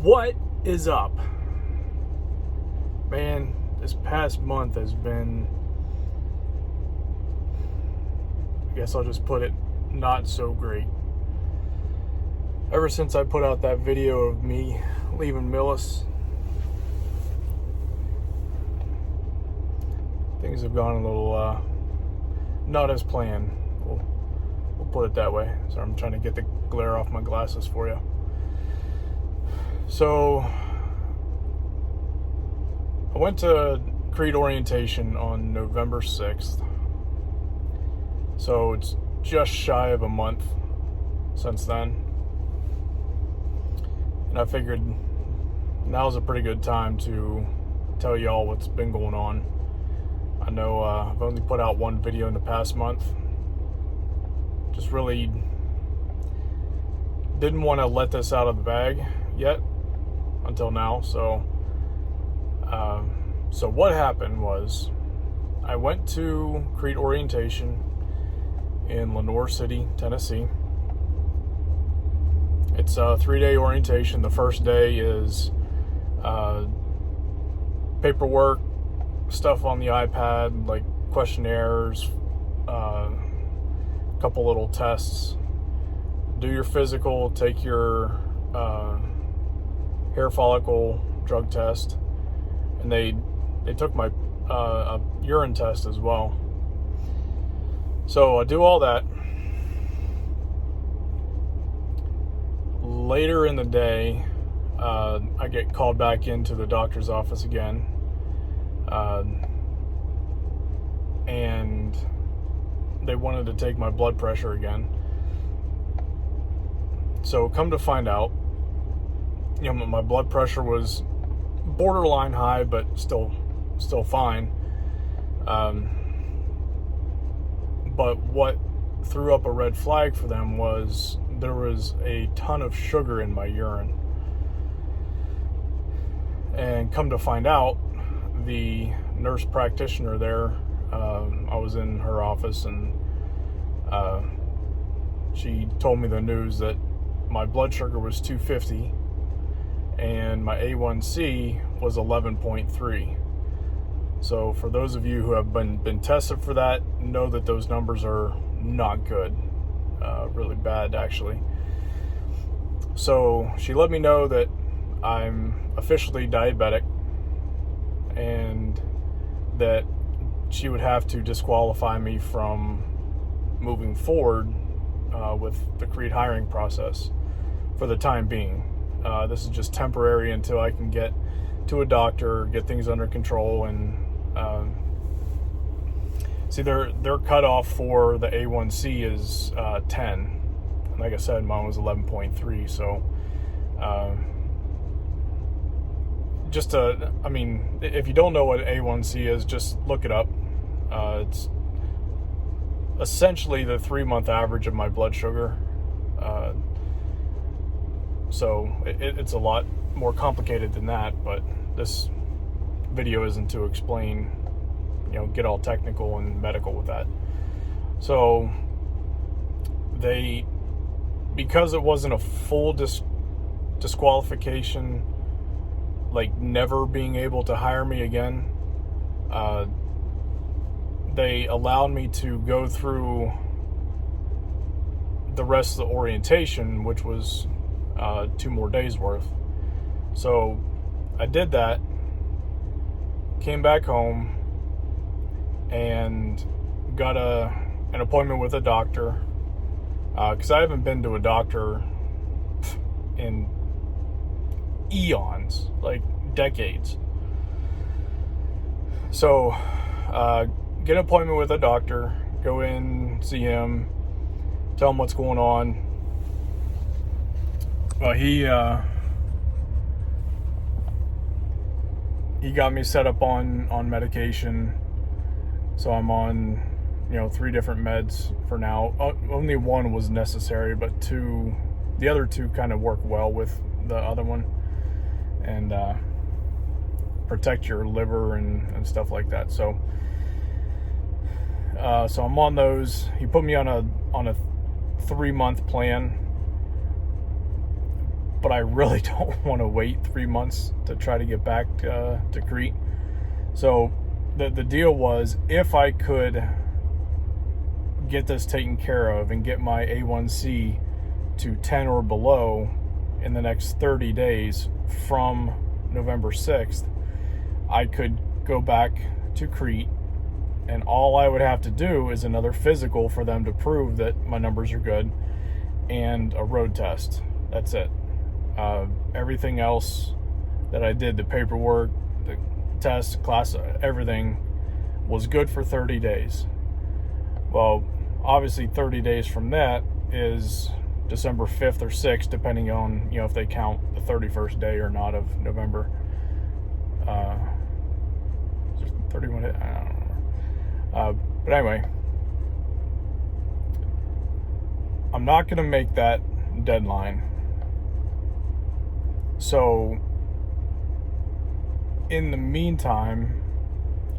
What is up? Man, this past month has been, I guess I'll just put it, not so great. Ever since I put out that video of me leaving Millis, things have gone a little not as planned. We'll put it that way. So I'm trying to get the glare off my glasses for you. So I went to Crete orientation on November 6th. So it's just shy of a month since then. And I figured now's a pretty good time to tell y'all what's been going on. I know I've only put out one video in the past month. Just really didn't want to let this out of the bag yet until now. So what happened was I went to Crete orientation in Lenoir City, Tennessee. It's a 3-day orientation. The first day is paperwork, stuff on the iPad, like questionnaires, a couple little tests. Do your physical, take your hair follicle drug test, and they took my a urine test as well. So I do all that. Later in the day, I get called back into the doctor's office again, and they wanted to take my blood pressure again. So come to find out, my blood pressure was borderline high, but still fine. But what threw up a red flag for them was there was a ton of sugar in my urine. And come to find out, the nurse practitioner there, I was in her office, and she told me the news that my blood sugar was 250 and my A1C was 11.3. So for those of you who have been tested for that, know that those numbers are not good. Really bad, actually. So she let me know that I'm officially diabetic and that she would have to disqualify me from moving forward with the Crete hiring process for the time being. This is just temporary until I can get to a doctor, get things under control, and see, their cutoff for the A1C is 10. Like I said, mine was 11.3. So if you don't know what A1C is, just look it up. It's essentially the 3-month average of my blood sugar. So it's a lot more complicated than that, but this video isn't to explain, get all technical and medical with that. So because it wasn't a full disqualification, like never being able to hire me again, they allowed me to go through the rest of the orientation, which was 2 more days worth. So I did that, came back home, and got an appointment with a doctor, because I haven't been to a doctor in eons, like decades. So get an appointment with a doctor, go in, see him, tell him what's going on. Well, he got me set up on medication. So I'm on, 3 different meds for now. Only one was necessary, but the other 2 kind of work well with the other one, and protect your liver and stuff like that. So I'm on those. He put me on a 3-month plan. but I really don't want to wait 3 months to try to get back to Crete. So the deal was, if I could get this taken care of and get my A1C to 10 or below in the next 30 days from November 6th, I could go back to Crete, and all I would have to do is another physical for them to prove that my numbers are good, and a road test. That's it. Everything else that I did, the paperwork, the test, class, everything was good for 30 days. Well, obviously 30 days from that is December 5th or 6th, depending on, if they count the 31st day or not of November. 31, I don't remember. But anyway, I'm not going to make that deadline. So in the meantime,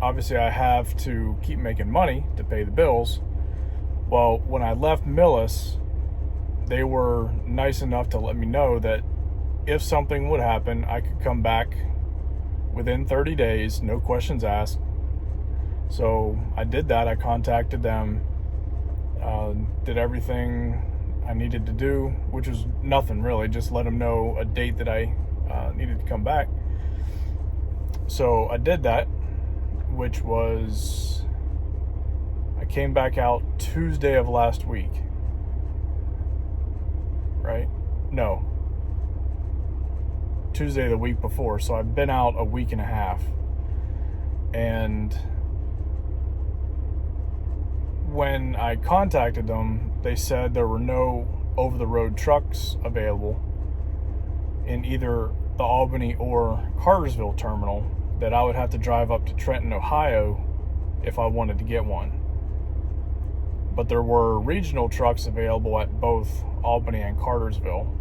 obviously I have to keep making money to pay the bills. Well, when I left Millis, they were nice enough to let me know that if something would happen, I could come back within 30 days, no questions asked. So I did that. I contacted them, did everything I needed to do, which was nothing really, just let them know a date that I needed to come back. So I did that, which was, I came back out Tuesday of last week, right? No, Tuesday the week before. So I've been out a week and a half. And when I contacted them, they said there were no over-the-road trucks available in either the Albany or Cartersville terminal, that I would have to drive up to Trenton, Ohio if I wanted to get one. But there were regional trucks available at both Albany and Cartersville.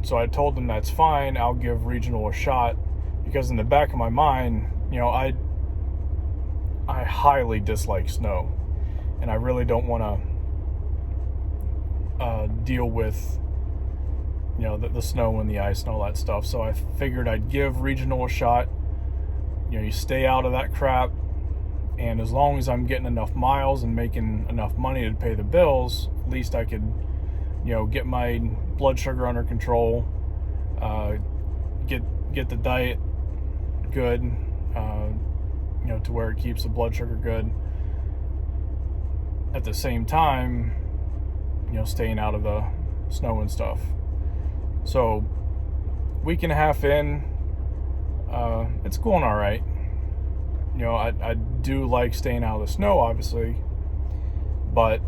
So I told them that's fine, I'll give regional a shot, because in the back of my mind, I highly dislike snow, and I really don't want to deal with the snow and the ice and all that stuff. So I figured I'd give regional a shot. You stay out of that crap, and as long as I'm getting enough miles and making enough money to pay the bills, at least I could get my blood sugar under control, get the diet good, to where it keeps the blood sugar good, at the same time staying out of the snow and stuff. So week and a half in, it's going all right. I do like staying out of the snow, obviously, but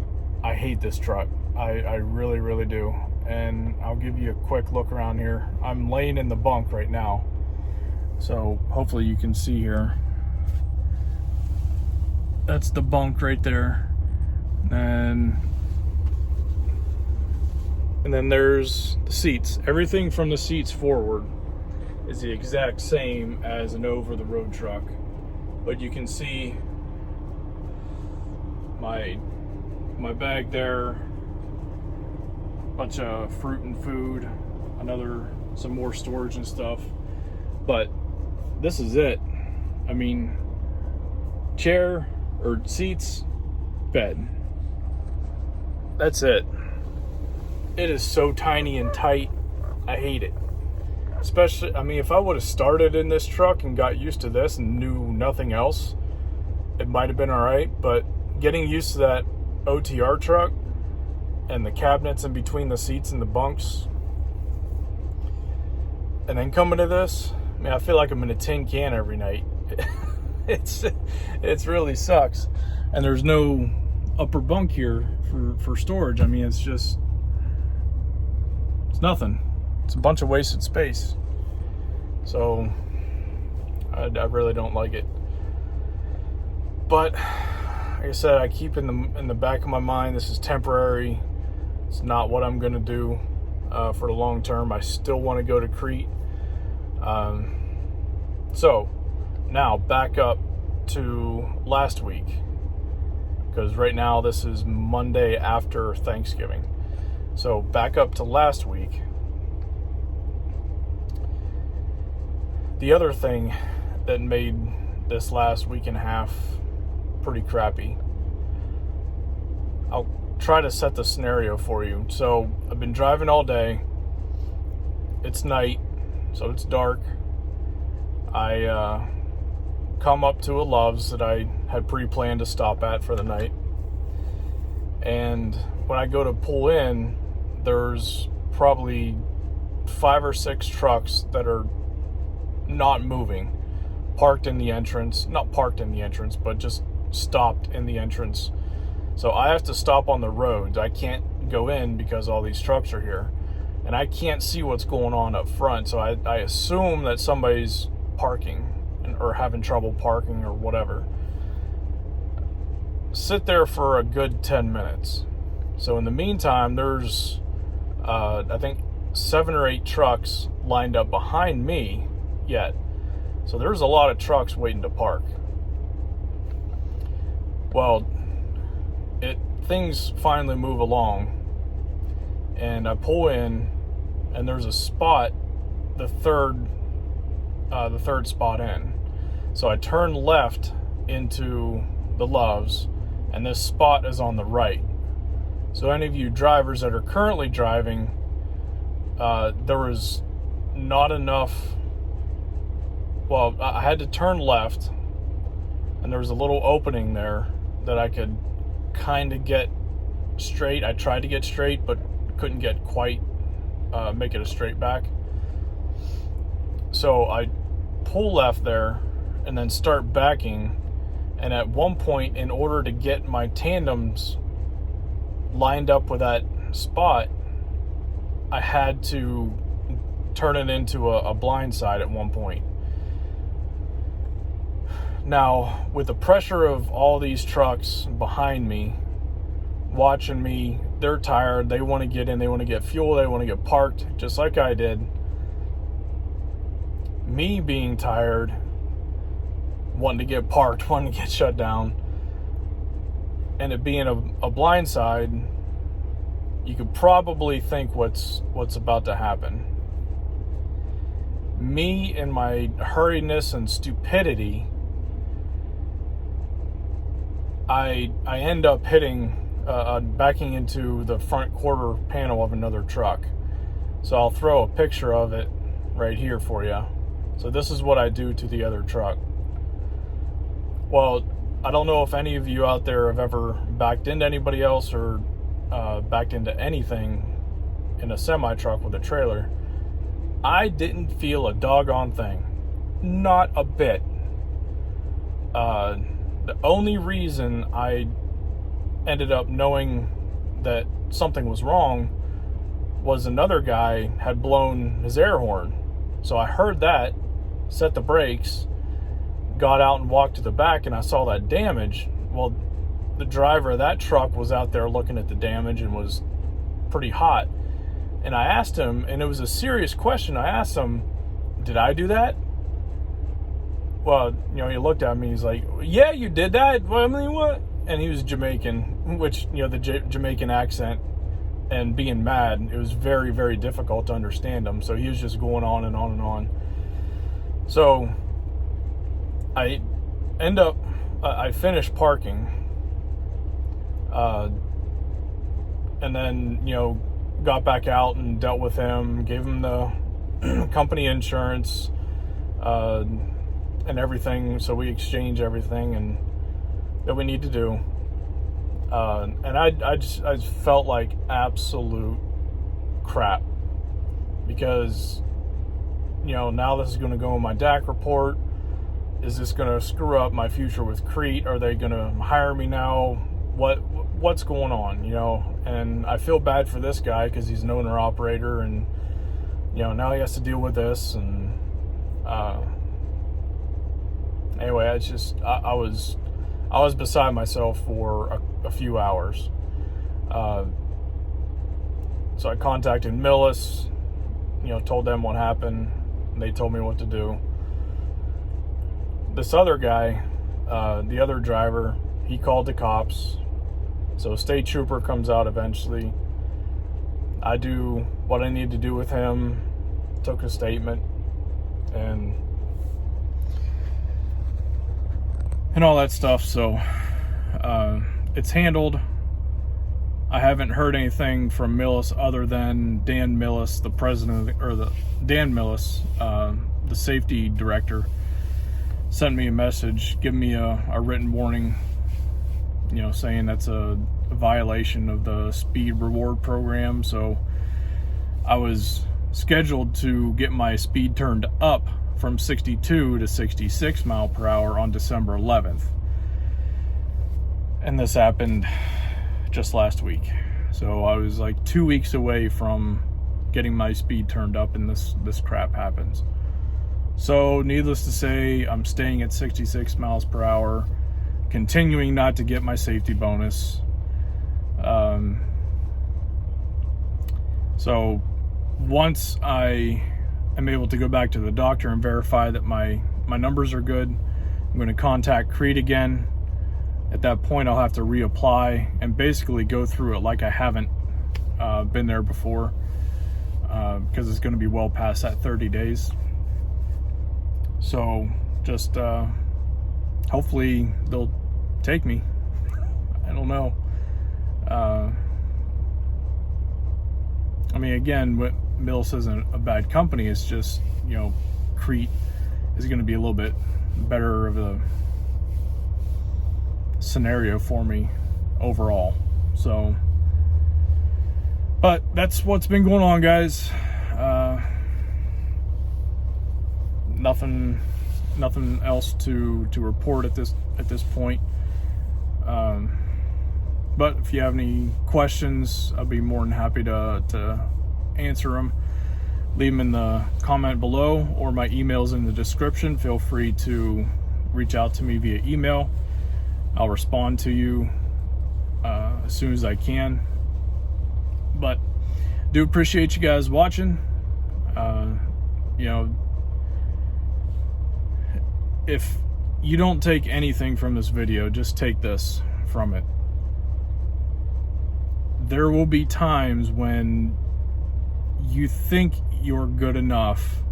I hate this truck. I really, really do. And I'll give you a quick look around here. I'm laying in the bunk right now, so hopefully you can see here. That's the bunk right there. And then there's the seats. Everything from the seats forward is the exact same as an over-the-road truck. But you can see my bag there, bunch of fruit and food, some more storage and stuff. But this is it. I mean, chair or seats, bed. That's it. It is so tiny and tight. I hate it. Especially, if I would have started in this truck and got used to this and knew nothing else, it might have been all right. But getting used to that OTR truck and the cabinets in between the seats and the bunks, and then coming to this, I feel like I'm in a tin can every night. It's really sucks. And there's no upper bunk here for storage. It's nothing. It's a bunch of wasted space. So I really don't like it. But like I said, I keep in the back of my mind, this is temporary. It's not what I'm going to do for the long term. I still want to go to Crete. So now back up to last week, because right now this is Monday after Thanksgiving. So back up to last week. The other thing that made this last week and a half pretty crappy, I'll try to set the scenario for you. So I've been driving all day. It's night, so it's dark. I come up to a Love's that I had pre-planned to stop at for the night. And when I go to pull in, there's probably 5 or 6 trucks that are not moving, parked in the entrance, not parked in the entrance, but just stopped in the entrance. So I have to stop on the road. I can't go in because all these trucks are here, and I can't see what's going on up front. So I assume that somebody's parking or having trouble parking or whatever. Sit there for a good 10 minutes. So in the meantime, there's I think 7 or 8 trucks lined up behind me yet. So there's a lot of trucks waiting to park. Well, things finally move along, and I pull in, and there's a spot, the third spot in. So I turn left into the Love's, and this spot is on the right. So any of you drivers that are currently driving, there was not enough. Well, I had to turn left, and there was a little opening there that I could kind of get straight. I tried to get straight, but couldn't get quite make it a straight back. So I pull left there and then start backing. And at one point, in order to get my tandems lined up with that spot, I had to turn it into a blind side at one point. Now, with the pressure of all these trucks behind me, watching me, they're tired, they want to get in, they want to get fuel, they want to get parked, just like I did. Me being tired, wanting to get parked, wanting to get shut down, and it being a blind side, you could probably think what's about to happen. Me in my hurriedness and stupidity, I end up hitting, backing into the front quarter panel of another truck. So I'll throw a picture of it right here for you. So this is what I do to the other truck. Well, I don't know if any of you out there have ever backed into anybody else or backed into anything in a semi-truck with a trailer. I didn't feel a doggone thing. Not a bit. The only reason I ended up knowing that something was wrong was another guy had blown his air horn. So I heard that, set the brakes, got out and walked to the back, and I saw that damage. Well, the driver of that truck was out there looking at the damage and was pretty hot. And I asked him, and it was a serious question. I asked him, did I do that? Well, he looked at me, he's like, yeah, you did that? Well, I mean, what? And he was Jamaican, which, the Jamaican accent and being mad, it was very, very difficult to understand him. So he was just going on and on and on. So I finished parking, and then, got back out and dealt with him, gave him the company insurance, and everything. So we exchanged everything and that we need to do. And I just felt like absolute crap because, now this is going to go in my DAC report. Is this going to screw up my future with Crete? Are they going to hire me now? What's going on, And I feel bad for this guy because he's an owner operator, and now he has to deal with this. And anyway, I was beside myself for a few hours. So I contacted Millis, told them what happened, and they told me what to do. This other guy, the other driver, he called the cops. So a state trooper comes out eventually. I do what I need to do with him, took a statement, and all that stuff. So it's handled. I haven't heard anything from Millis other than Dan Millis, the president of Dan Millis, the safety director, sent me a message, giving me a written warning, saying that's a violation of the speed reward program. So I was scheduled to get my speed turned up from 62 to 66 mile per hour on December 11th. And this happened just last week. So I was like 2 weeks away from getting my speed turned up, and this crap happens. So needless to say, I'm staying at 66 miles per hour, continuing not to get my safety bonus. So once I am able to go back to the doctor and verify that my numbers are good, I'm going to contact Crete again. At that point, I'll have to reapply and basically go through it like I haven't been there before, because it's going to be well past that 30 days. So just hopefully they'll take me. I don't know. I mean, again, what Millis isn't a bad company. It's just, Crete is going to be a little bit better of a scenario for me overall. So, but that's what's been going on, guys. Nothing else to report at this point. But if you have any questions, I'll be more than happy to answer them. Leave them in the comment below, or my email's in the description. Feel free to reach out to me via email. I'll respond to you as soon as I can. But do appreciate you guys watching. If you don't take anything from this video, just take this from it. There will be times when you think you're good enough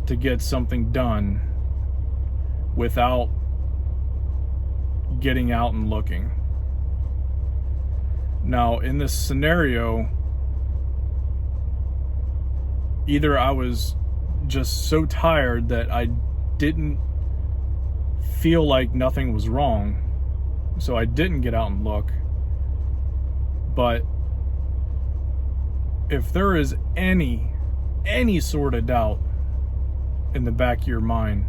to get something done without getting out and looking. Now, in this scenario, either I was just so tired that I didn't feel like nothing was wrong, so I didn't get out and look. But if there is any sort of doubt in the back of your mind,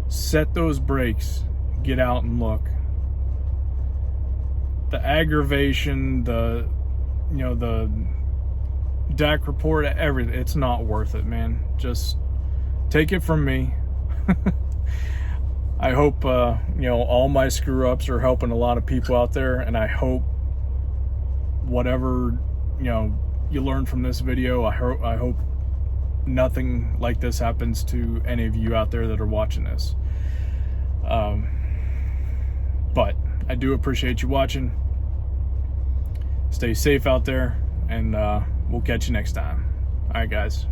set those brakes, get out and look. The aggravation, the DAC report, everything, it's not worth it, man. Just take it from me. I hope all my screw ups are helping a lot of people out there, and I hope whatever you learn from this video, I hope nothing like this happens to any of you out there that are watching this. But I do appreciate you watching. Stay safe out there, and we'll catch you next time. All right, guys.